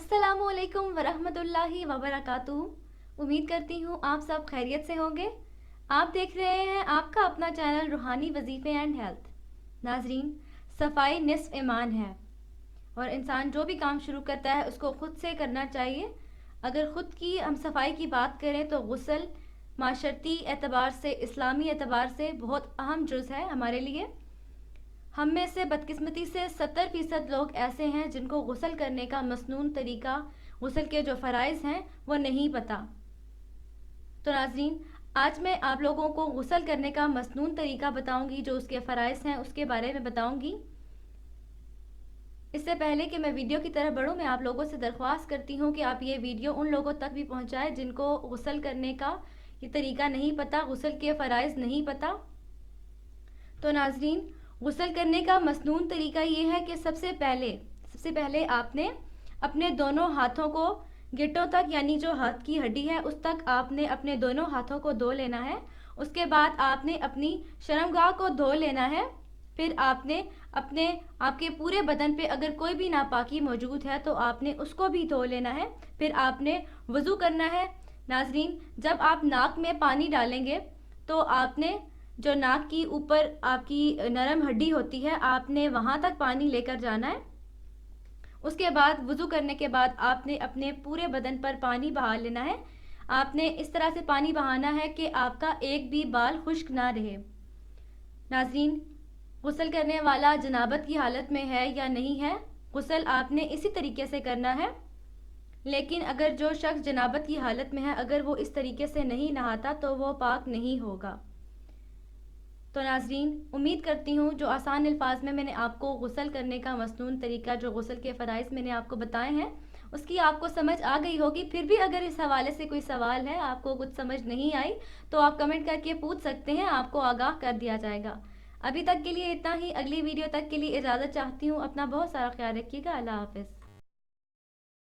अस्सलामुअलैकुम वरहमतुल्लाहि वबरकातुहू। उम्मीद करती हूँ आप सब खैरियत से होंगे। आप देख रहे हैं आपका अपना चैनल रूहानी वजीफ़े एंड हेल्थ। नाजरीन, सफाई निस्फ ईमान है और इंसान जो भी काम शुरू करता है उसको खुद से करना चाहिए। अगर ख़ुद की हम सफाई की बात करें तो गुस्ल माशरती एतबार से, इस्लामी एतबार से बहुत अहम जुज़ है हमारे लिए। हम में से बदकिस्मती से 70% लोग ऐसे हैं जिनको गुस्ल करने का मसनून तरीका, गुस्ल के जो फ़राइज़ हैं वो नहीं पता। तो नाज़रीन, आज मैं आप लोगों को गुस्ल करने का मसनून तरीका बताऊंगी, जो उसके फ़राइज़ हैं उसके बारे में बताऊंगी। इससे पहले कि मैं वीडियो की तरफ बढ़ूँ, मैं आप लोगों से दरख्वास्त करती हूँ कि आप ये वीडियो उन लोगों तक भी पहुँचाएँ जिनको गुस्ल करने का ये तरीका नहीं पता, गुस्ल के फ़राइज़ नहीं पता। तो नाज़रीन, गुस्ल करने का मसनून तरीका ये है कि सबसे पहले आपने अपने दोनों हाथों को गिट्टों तक, यानी जो हाथ की हड्डी है उस तक आपने अपने दोनों हाथों को धो लेना है। उसके बाद आपने अपनी शर्मगाह को धो लेना है। फिर आपने आपके पूरे बदन पे अगर कोई भी नापाकी मौजूद है तो आपने उसको भी धो लेना है। फिर आपने वज़ू करना है। नाज़रीन, जब आप नाक में पानी डालेंगे तो आपने जो नाक की ऊपर आपकी नरम हड्डी होती है, आपने वहाँ तक पानी लेकर जाना है। उसके बाद वज़ू करने के बाद आपने अपने पूरे बदन पर पानी बहा लेना है। आपने इस तरह से पानी बहाना है कि आपका एक भी बाल खुश्क ना रहे। नाज़रीन, गुस्ल करने वाला जनाबत की हालत में है या नहीं है, गुस्ल आपने इसी तरीके से करना है। लेकिन अगर जो शख्स जनाबत की हालत में है, अगर वो इस तरीके से नहीं नहाता तो वो पाक नहीं होगा। तो नाज़रीन, उम्मीद करती हूँ जो आसान अल्फाज में मैंने आपको गुस्ल करने का मसनून तरीका, जो गुस्ल के फ़राइज़ मैंने आपको बताए हैं, उसकी आपको समझ आ गई होगी। फिर भी अगर इस हवाले से कोई सवाल है, आपको कुछ समझ नहीं आई, तो आप कमेंट करके पूछ सकते हैं, आपको आगाह कर दिया जाएगा। अभी तक के लिए इतना ही। अगली वीडियो तक के लिए इजाज़त चाहती हूँ। अपना बहुत सारा ख्याल रखिएगा। अल्लाह हाफ़िज़।